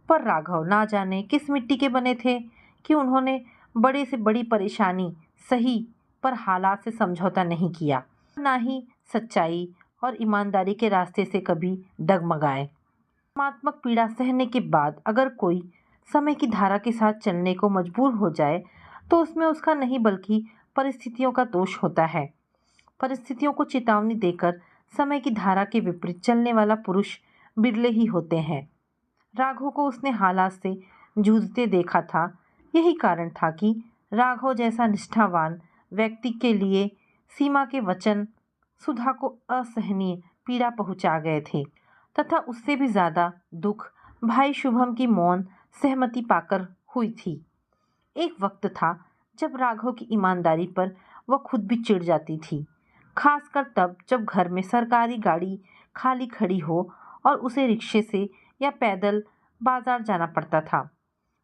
पर राघव ना जाने किस मिट्टी के बने थे कि उन्होंने बड़े से बड़ी परेशानी सही पर हालात से समझौता नहीं किया, ना ही सच्चाई और ईमानदारी के रास्ते से कभी डगमगाए। भावनात्मक पीड़ा सहने के बाद अगर कोई समय की धारा के साथ चलने को मजबूर हो जाए तो उसमें उसका नहीं बल्कि परिस्थितियों का दोष होता है। परिस्थितियों को चेतावनी देकर समय की धारा के विपरीत चलने वाला पुरुष बिरले ही होते हैं। राघव को उसने हालात से जूझते देखा था। यही कारण था कि राघव जैसा निष्ठावान व्यक्ति के लिए सीमा के वचन सुधा को असहनीय पीड़ा पहुंचा गए थे, तथा उससे भी ज्यादा दुख भाई शुभम की मौन सहमति पाकर हुई थी। एक वक्त था जब राघव की ईमानदारी पर वह खुद भी चिढ़ जाती थी, खासकर तब जब घर में सरकारी गाड़ी खाली खड़ी हो और उसे रिक्शे से या पैदल बाजार जाना पड़ता था।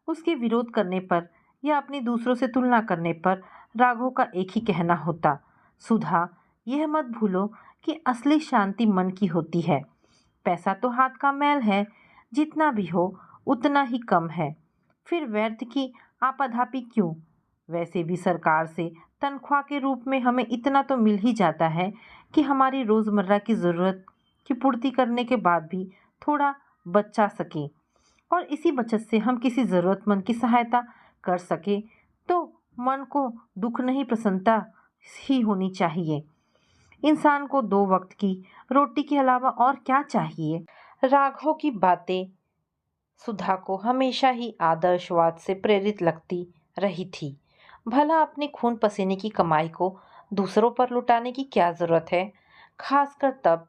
उसके विरोध करने पर या अपनी दूसरों से तुलना करने पर राघव का एक ही कहना होता, सुधा, यह मत भूलो कि असली शांति मन की होती है। पैसा तो हाथ का मैल है, जितना भी हो उतना ही कम है। फिर व्यर्थ की आपाधापी क्यों? वैसे भी सरकार से तनख्वाह के रूप में हमें इतना तो मिल ही जाता है कि हमारी रोज़मर्रा की ज़रूरत की पूर्ति करने के बाद भी थोड़ा बचा सके, और इसी बचत से हम किसी ज़रूरतमंद की सहायता कर सके तो मन को दुख नहीं, प्रसन्नता ही होनी चाहिए। इंसान को 2 वक्त की रोटी के अलावा और क्या चाहिए? राघव की बातें सुधा को हमेशा ही आदर्शवाद से प्रेरित लगती रही थी। भला अपने खून पसीने की कमाई को दूसरों पर लुटाने की क्या जरूरत है, खासकर तब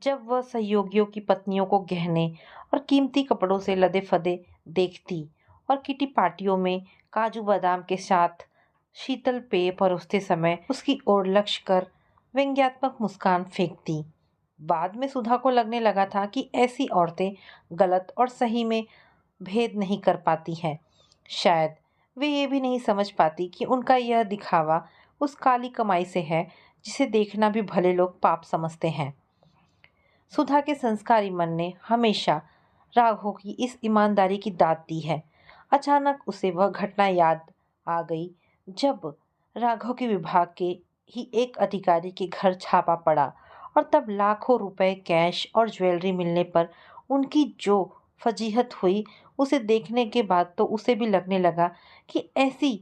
जब वह सहयोगियों की पत्नियों को गहने और कीमती कपड़ों से लदे फदे देखती और किटी पार्टियों में काजू बादाम के साथ शीतल पेय परोसते समय उसकी ओर लक्ष्य कर व्यंग्यात्मक मुस्कान फेंकती। बाद में सुधा को लगने लगा था कि ऐसी औरतें गलत और सही में भेद नहीं कर पाती हैं। शायद वे ये भी नहीं समझ पाती कि उनका यह दिखावा उस काली कमाई से है जिसे देखना भी भले लोग पाप समझते हैं। सुधा के संस्कारी मन ने हमेशा राघव की इस ईमानदारी की दाद दी है। अचानक उसे वह घटना याद आ गई जब राघव के विभाग के ही एक अधिकारी के घर छापा पड़ा और तब लाखों रुपए कैश और ज्वेलरी मिलने पर उनकी जो फजीहत हुई, उसे देखने के बाद तो उसे भी लगने लगा कि ऐसी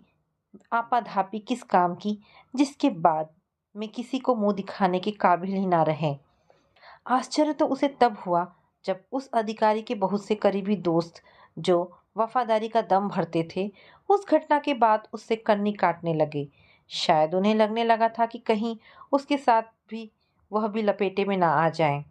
आपाधापी किस काम की, जिसके बाद में किसी को मुंह दिखाने के काबिल ही ना रहे। आश्चर्य तो उसे तब हुआ जब उस अधिकारी के बहुत से करीबी दोस्त, जो वफादारी का दम भरते थे, उस घटना के बाद उससे कन्नी काटने लगे। शायद उन्हें लगने लगा था कि कहीं उसके साथ भी वह भी लपेटे में ना आ जाए।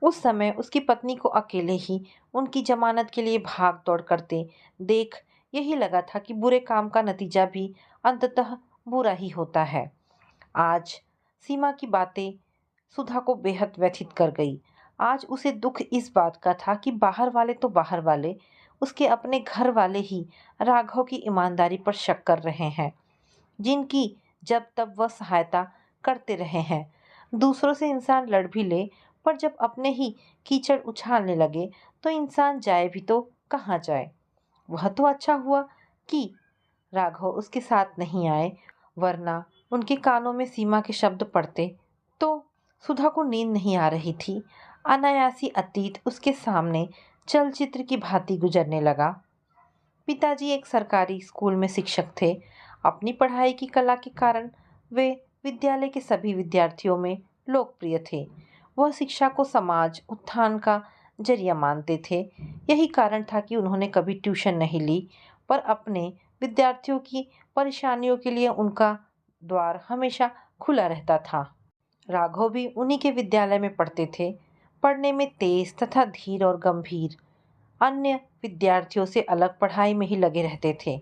उस समय उसकी पत्नी को अकेले ही उनकी जमानत के लिए भाग दौड़ करते देख यही लगा था कि बुरे काम का नतीजा भी अंततः बुरा ही होता है। आज सीमा की बातें सुधा को बेहद व्यथित कर गई। आज उसे दुख इस बात का था कि बाहर वाले तो बाहर वाले, उसके अपने घर वाले ही राघव की ईमानदारी पर शक कर रहे हैं, जिनकी जब तब वह सहायता करते रहे हैं। दूसरों से इंसान लड़ भी ले, पर जब अपने ही कीचड़ उछालने लगे तो इंसान जाए भी तो कहाँ जाए। वह तो अच्छा हुआ कि राघव उसके साथ नहीं आए, वरना उनके कानों में सीमा के शब्द पड़ते तो सुधा को नींद नहीं आ रही थी। अनायासी अतीत उसके सामने चलचित्र की भांति गुजरने लगा। पिताजी एक सरकारी स्कूल में शिक्षक थे। अपनी पढ़ाई की कला के कारण वे विद्यालय के सभी विद्यार्थियों में लोकप्रिय थे। वह शिक्षा को समाज उत्थान का जरिया मानते थे। यही कारण था कि उन्होंने कभी ट्यूशन नहीं ली, पर अपने विद्यार्थियों की परेशानियों के लिए उनका द्वार हमेशा खुला रहता था। राघव भी उन्हीं के विद्यालय में पढ़ते थे। पढ़ने में तेज तथा धीर और गंभीर, अन्य विद्यार्थियों से अलग पढ़ाई में ही लगे रहते थे।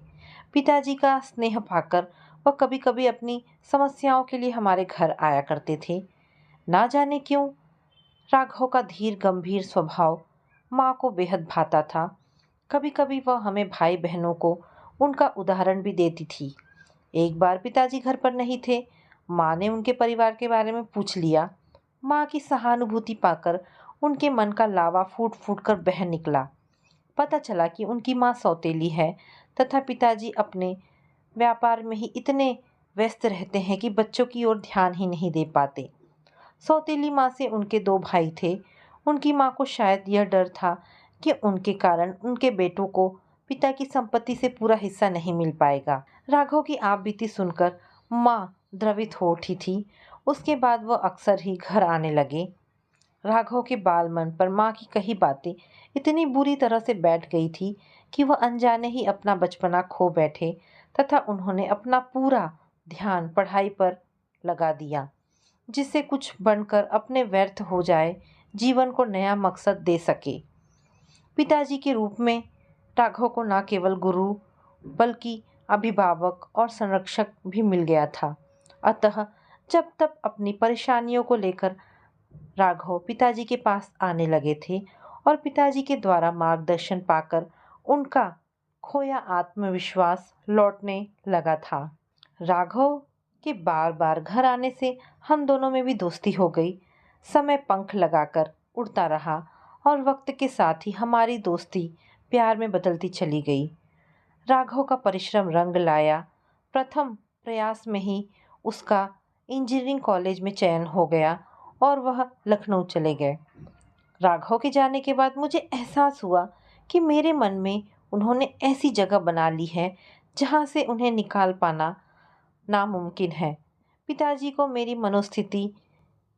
पिताजी का स्नेह पाकर वह कभी कभी अपनी समस्याओं के लिए हमारे घर आया करते थे। ना जाने क्यों राघव का धीर गंभीर स्वभाव माँ को बेहद भाता था। कभी कभी वह हमें भाई बहनों को उनका उदाहरण भी देती थी। एक बार पिताजी घर पर नहीं थे। माँ ने उनके परिवार के बारे में पूछ लिया। माँ की सहानुभूति पाकर उनके मन का लावा फूट फूट कर बह निकला। पता चला कि उनकी माँ सौतेली है तथा पिताजी अपने व्यापार में ही इतने व्यस्त रहते हैं कि बच्चों की ओर ध्यान ही नहीं दे पाते। सौतेली माँ से उनके 2 भाई थे। उनकी माँ को शायद यह डर था कि उनके कारण उनके बेटों को पिता की संपत्ति से पूरा हिस्सा नहीं मिल पाएगा। राघव की आप बीती सुनकर माँ द्रवित हो उठी थी। उसके बाद वह अक्सर ही घर आने लगे। राघव के बाल मन पर माँ की कही बातें इतनी बुरी तरह से बैठ गई थी कि वह अनजाने ही अपना बचपना खो बैठे तथा उन्होंने अपना पूरा ध्यान पढ़ाई पर लगा दिया, जिससे कुछ बनकर अपने व्यर्थ हो जाए, जीवन को नया मकसद दे सके। पिताजी के रूप में राघव को न केवल गुरु बल्कि अभिभावक और संरक्षक भी मिल गया था। अतः जब तब अपनी परेशानियों को लेकर राघव पिताजी के पास आने लगे थे और पिताजी के द्वारा मार्गदर्शन पाकर उनका खोया आत्मविश्वास लौटने लगा था। राघव के बार बार घर आने से हम दोनों में भी दोस्ती हो गई। समय पंख लगाकर उड़ता रहा और वक्त के साथ ही हमारी दोस्ती प्यार में बदलती चली गई। राघव का परिश्रम रंग लाया। प्रथम प्रयास में ही उसका इंजीनियरिंग कॉलेज में चयन हो गया और वह लखनऊ चले गए। राघव के जाने के बाद मुझे एहसास हुआ कि मेरे मन में उन्होंने ऐसी जगह बना ली है जहाँ से उन्हें निकाल पाना नामुमकिन है। पिताजी को मेरी मनोस्थिति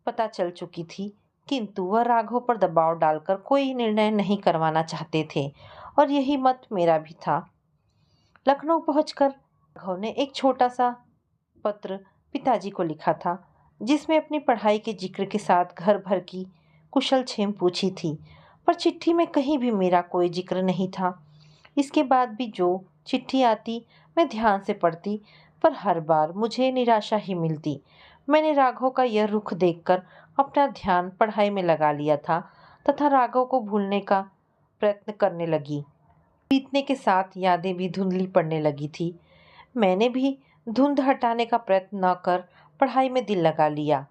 पता चल चुकी थी, किंतु वह राघव पर दबाव डालकर कोई निर्णय नहीं करवाना चाहते थे और यही मत मेरा भी था। लखनऊ पहुंचकर राघव ने एक छोटा सा पत्र पिताजी को लिखा था, जिसमें अपनी पढ़ाई के जिक्र के साथ घर भर की कुशल क्षेम पूछी थी, पर चिट्ठी में कहीं भी मेरा कोई जिक्र नहीं था। इसके बाद भी जो चिट्ठी आती मैं ध्यान से पढ़ती, पर हर बार मुझे निराशा ही मिलती। मैंने राघव का यह रुख देखकर अपना ध्यान पढ़ाई में लगा लिया था तथा राघव को भूलने का प्रयत्न करने लगी। बीतने के साथ यादें भी धुंधली पड़ने लगी थी। मैंने भी धुंध हटाने का प्रयत्न न कर पढ़ाई में दिल लगा लिया।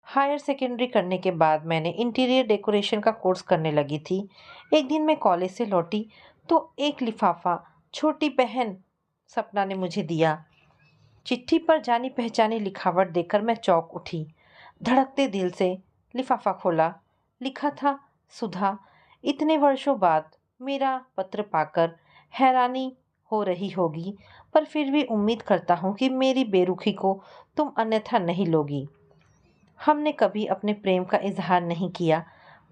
हायर सेकेंडरी करने के बाद मैंने इंटीरियर डेकोरेशन का कोर्स करने लगी थी। एक दिन मैं कॉलेज से लौटी तो एक लिफाफा छोटी बहन सपना ने मुझे दिया। चिट्ठी पर जानी पहचानी लिखावट देखकर मैं चौंक उठी। धड़कते दिल से लिफाफा खोला। लिखा था, सुधा, इतने वर्षों बाद मेरा पत्र पाकर हैरानी हो रही होगी, पर फिर भी उम्मीद करता हूँ कि मेरी बेरुखी को तुम अन्यथा नहीं लोगी। हमने कभी अपने प्रेम का इजहार नहीं किया,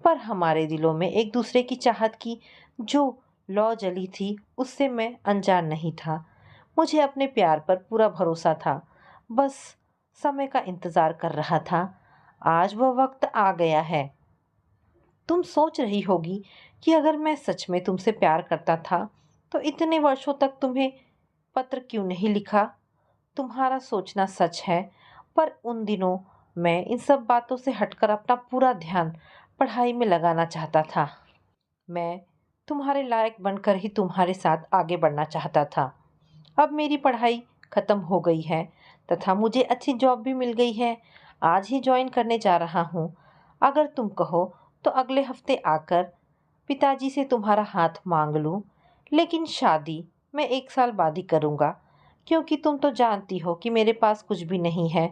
पर हमारे दिलों में एक दूसरे की चाहत की जो लौ जली थी उससे मैं अनजान नहीं था। मुझे अपने प्यार पर पूरा भरोसा था, बस समय का इंतज़ार कर रहा था। आज वह वक्त आ गया है। तुम सोच रही होगी कि अगर मैं सच में तुमसे प्यार करता था तो इतने वर्षों तक तुम्हें पत्र क्यों नहीं लिखा। तुम्हारा सोचना सच है, पर उन दिनों मैं इन सब बातों से हटकर अपना पूरा ध्यान पढ़ाई में लगाना चाहता था। मैं तुम्हारे लायक बनकर ही तुम्हारे साथ आगे बढ़ना चाहता था। अब मेरी पढ़ाई ख़त्म हो गई है तथा मुझे अच्छी जॉब भी मिल गई है। आज ही ज्वाइन करने जा रहा हूँ। अगर तुम कहो तो अगले हफ्ते आकर पिताजी से तुम्हारा हाथ मांग लूँ, लेकिन शादी मैं 1 साल बाद ही करूँगा, क्योंकि तुम तो जानती हो कि मेरे पास कुछ भी नहीं है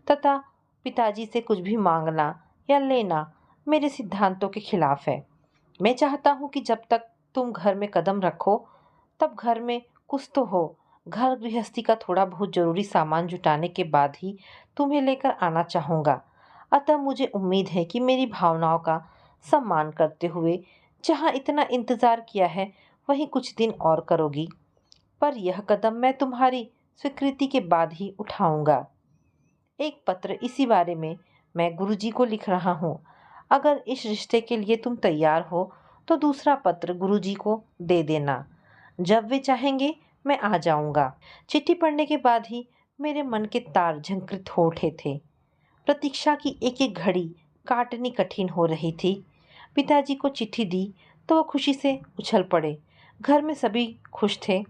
तथा पिताजी से कुछ भी मांगना या लेना मेरे सिद्धांतों के खिलाफ है। मैं चाहता हूँ कि जब तक तुम घर में कदम रखो तब घर में कुछ तो हो। घर गृहस्थी का थोड़ा बहुत जरूरी सामान जुटाने के बाद ही तुम्हें लेकर आना चाहूँगा। अतः मुझे उम्मीद है कि मेरी भावनाओं का सम्मान करते हुए जहाँ इतना इंतज़ार किया है वहीं कुछ दिन और करोगी, पर यह कदम मैं तुम्हारी स्वीकृति के बाद ही उठाऊँगा। एक पत्र इसी बारे में मैं गुरुजी को लिख रहा हूँ। अगर इस रिश्ते के लिए तुम तैयार हो तो दूसरा पत्र गुरुजी को दे देना। जब वे चाहेंगे मैं आ जाऊँगा। चिट्ठी पढ़ने के बाद ही मेरे मन के तार झंकृत हो उठे थे। प्रतीक्षा की एक एक घड़ी काटनी कठिन हो रही थी। पिताजी को चिट्ठी दी तो वो खुशी से उछल पड़े। घर में सभी खुश थे।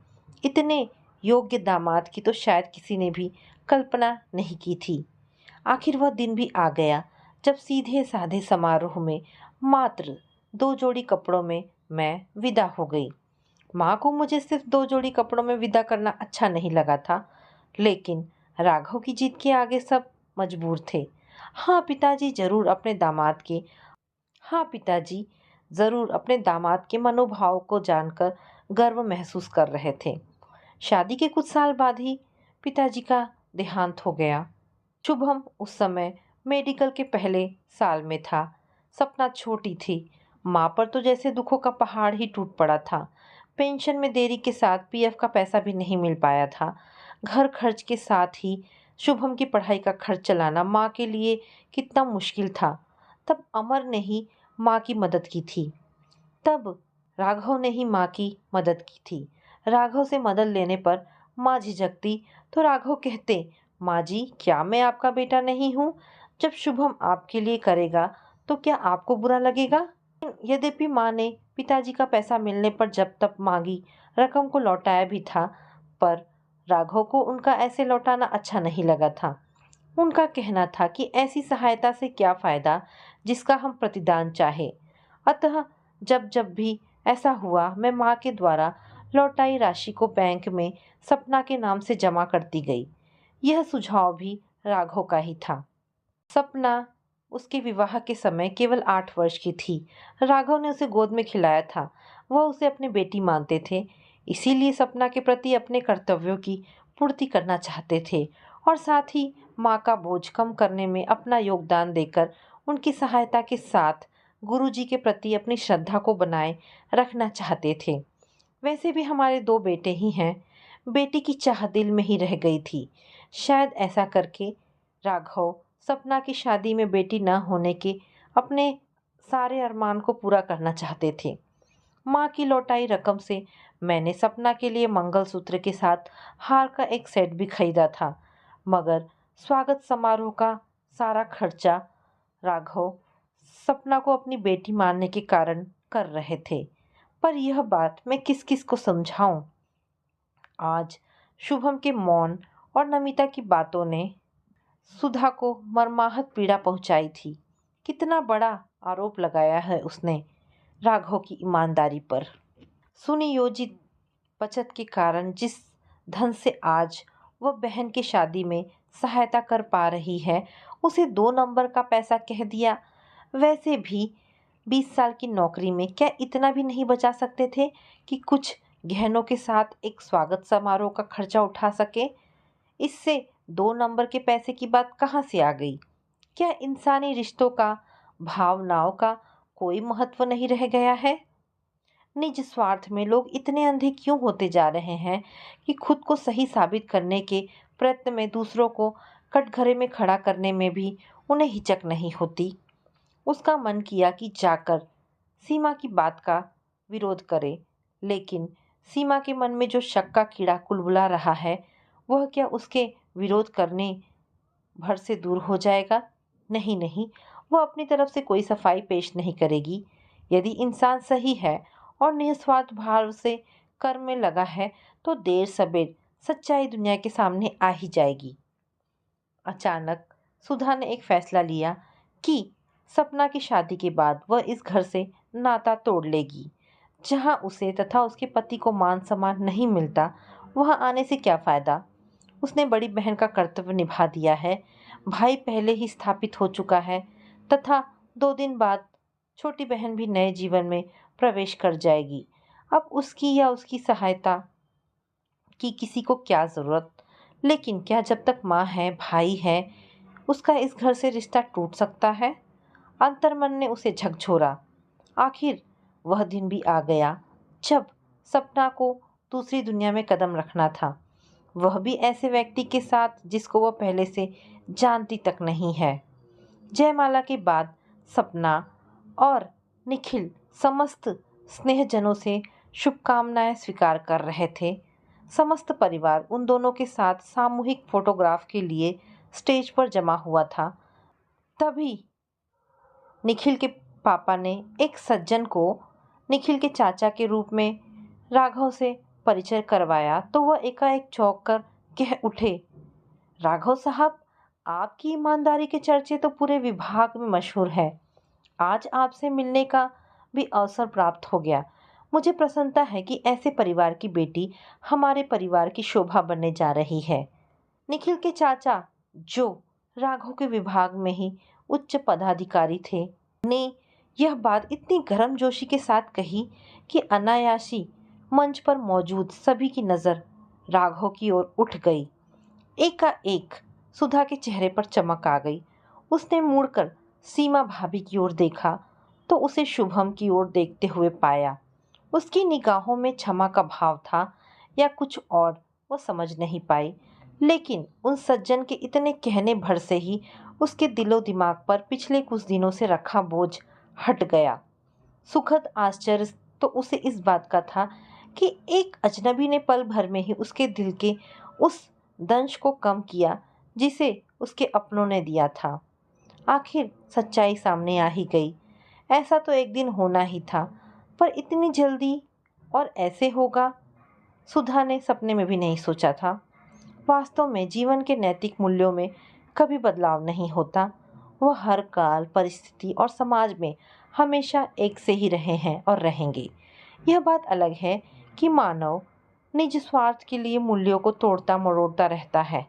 इतने योग्य दामाद की तो शायद किसी ने भी कल्पना नहीं की थी। आखिर वह दिन भी आ गया जब सीधे साधे समारोह में मात्र 2 जोड़ी कपड़ों में मैं विदा हो गई। माँ को मुझे सिर्फ 2 जोड़ी कपड़ों में विदा करना अच्छा नहीं लगा था, लेकिन राघव की जिद के आगे सब मजबूर थे। हाँ पिताजी जरूर अपने दामाद के हाँ पिताजी जरूर अपने दामाद के मनोभाव को जानकर गर्व महसूस कर रहे थे। शादी के कुछ साल बाद ही पिताजी का देहांत हो गया। शुभम उस समय मेडिकल के पहले साल में था। सपना छोटी थी। माँ पर तो जैसे दुखों का पहाड़ ही टूट पड़ा था। पेंशन में देरी के साथ पीएफ का पैसा भी नहीं मिल पाया था। घर खर्च के साथ ही शुभम की पढ़ाई का खर्च चलाना माँ के लिए कितना मुश्किल था। तब अमर ने ही माँ की मदद की थी। तब राघव ने ही माँ की मदद की थी। राघव से मदद लेने पर माँ झिझकती तो राघव कहते, माँ जी क्या मैं आपका बेटा नहीं हूँ? जब शुभम आपके लिए करेगा तो क्या आपको बुरा लगेगा? यद्यपि माँ ने पिताजी का पैसा मिलने पर जब तक मांगी रकम को लौटाया भी था, पर राघव को उनका ऐसे लौटाना अच्छा नहीं लगा था। उनका कहना था कि ऐसी सहायता से क्या फायदा जिसका हम प्रतिदान चाहे। अतः जब जब भी ऐसा हुआ मैं माँ के द्वारा लौटाई राशि को बैंक में सपना के नाम से जमा करती गई। यह सुझाव भी राघव का ही था। सपना उसके विवाह के समय केवल 8 वर्ष की थी। राघव ने उसे गोद में खिलाया था। वह उसे अपनी बेटी मानते थे, इसीलिए सपना के प्रति अपने कर्तव्यों की पूर्ति करना चाहते थे और साथ ही माँ का बोझ कम करने में अपना योगदान देकर उनकी सहायता के साथ गुरुजी के प्रति अपनी श्रद्धा को बनाए रखना चाहते थे। वैसे भी हमारे 2 बेटे ही हैं। बेटी की चाह दिल में ही रह गई थी। शायद ऐसा करके राघव सपना की शादी में बेटी न होने के अपने सारे अरमान को पूरा करना चाहते थे। माँ की लौटाई रकम से मैंने सपना के लिए मंगलसूत्र के साथ हार का एक सेट भी खरीदा था, मगर स्वागत समारोह का सारा खर्चा राघव सपना को अपनी बेटी मानने के कारण कर रहे थे। पर यह बात मैं किस किस को समझाऊं? आज शुभम के मौन और नमिता की बातों ने सुधा को मर्माहत पीड़ा पहुंचाई थी। कितना बड़ा आरोप लगाया है उसने राघव की ईमानदारी पर। सुनियोजित बचत के कारण जिस धन से आज वह बहन की शादी में सहायता कर पा रही है, उसे 2 नंबर का पैसा कह दिया। वैसे भी 20 साल की नौकरी में क्या इतना भी नहीं बचा सकते थे कि कुछ गहनों के साथ एक स्वागत समारोह का खर्चा उठा सके? इससे 2 नंबर के पैसे की बात कहाँ से आ गई? क्या इंसानी रिश्तों का, भावनाओं का कोई महत्व नहीं रह गया है? निज स्वार्थ में लोग इतने अंधे क्यों होते जा रहे हैं कि खुद को सही साबित करने के प्रयत्न में दूसरों को कटघरे में खड़ा करने में भी उन्हें हिचक नहीं होती। उसका मन किया कि जाकर सीमा की बात का विरोध करे, लेकिन सीमा के मन में जो शक का कीड़ा कुलबुला रहा है, वह क्या उसके विरोध करने भर से दूर हो जाएगा? नहीं नहीं, वह अपनी तरफ से कोई सफाई पेश नहीं करेगी। यदि इंसान सही है और निस्वार्थ भाव से कर्म में लगा है, तो देर सबेर सच्चाई दुनिया के सामने आ ही जाएगी। अचानक सुधा ने एक फैसला लिया कि सपना की शादी के बाद वह इस घर से नाता तोड़ लेगी। जहां उसे तथा उसके पति को मान सम्मान नहीं मिलता, वहां आने से क्या फायदा? उसने बड़ी बहन का कर्तव्य निभा दिया है। भाई पहले ही स्थापित हो चुका है तथा 2 दिन बाद छोटी बहन भी नए जीवन में प्रवेश कर जाएगी। अब उसकी या उसकी सहायता की किसी को क्या ज़रूरत? लेकिन क्या जब तक माँ है, भाई है, उसका इस घर से रिश्ता टूट सकता है? अंतर्मन ने उसे झकझोरा। आखिर वह दिन भी आ गया जब सपना को दूसरी दुनिया में कदम रखना था, वह भी ऐसे व्यक्ति के साथ जिसको वह पहले से जानती तक नहीं है। जयमाला के बाद सपना और निखिल समस्त स्नेहजनों से शुभकामनाएं स्वीकार कर रहे थे। समस्त परिवार उन दोनों के साथ सामूहिक फोटोग्राफ के लिए स्टेज पर जमा हुआ था। तभी निखिल के पापा ने एक सज्जन को निखिल के चाचा के रूप में राघव से परिचय करवाया तो वह एकाएक चौंक कर कह उठे, राघव साहब, आपकी ईमानदारी के चर्चे तो पूरे विभाग में मशहूर है। आज आपसे मिलने का भी अवसर प्राप्त हो गया। मुझे प्रसन्नता है कि ऐसे परिवार की बेटी हमारे परिवार की शोभा बनने जा रही है। निखिल के चाचा, जो राघव के विभाग में ही उच्च पदाधिकारी थे, ने यह बात इतनी गर्मजोशी के साथ कही कि अनायासी मंच पर मौजूद सभी की नज़र राघव की ओर उठ गई। एकाएक सुधा के चेहरे पर चमक आ गई। उसने मुड़कर सीमा भाभी की ओर देखा तो उसे शुभम की ओर देखते हुए पाया। उसकी निगाहों में क्षमा का भाव था या कुछ और, वो समझ नहीं पाई, लेकिन उन सज्जन के इतने कहने भर से ही उसके दिलो दिमाग पर पिछले कुछ दिनों से रखा बोझ हट गया। सुखद आश्चर्य तो उसे इस बात का था कि एक अजनबी ने पल भर में ही उसके दिल के उस दंश को कम किया जिसे उसके अपनों ने दिया था। आखिर सच्चाई सामने आ ही गई। ऐसा तो एक दिन होना ही था, पर इतनी जल्दी और ऐसे होगा, सुधा ने सपने में भी नहीं सोचा था। वास्तव में जीवन के नैतिक मूल्यों में कभी बदलाव नहीं होता। वह हर काल, परिस्थिति और समाज में हमेशा एक से ही रहे हैं और रहेंगे। यह बात अलग है कि मानव निज स्वार्थ के लिए मूल्यों को तोड़ता मरोड़ता रहता है।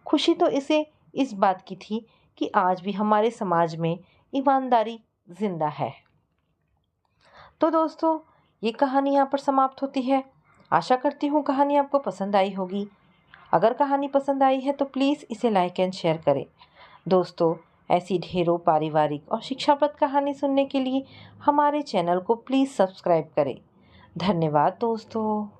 खुशी तो इसे इस बात की थी कि आज भी हमारे समाज में ईमानदारी जिंदा है। तो दोस्तों, ये कहानी यहाँ पर समाप्त होती है। आशा करती हूँ कहानी आपको पसंद आई होगी। अगर कहानी पसंद आई है तो प्लीज़ इसे लाइक एंड शेयर करें। दोस्तों, ऐसी ढेरों पारिवारिक और शिक्षाप्रद कहानी सुनने के लिए हमारे चैनल को प्लीज़ सब्सक्राइब करें। धन्यवाद दोस्तों।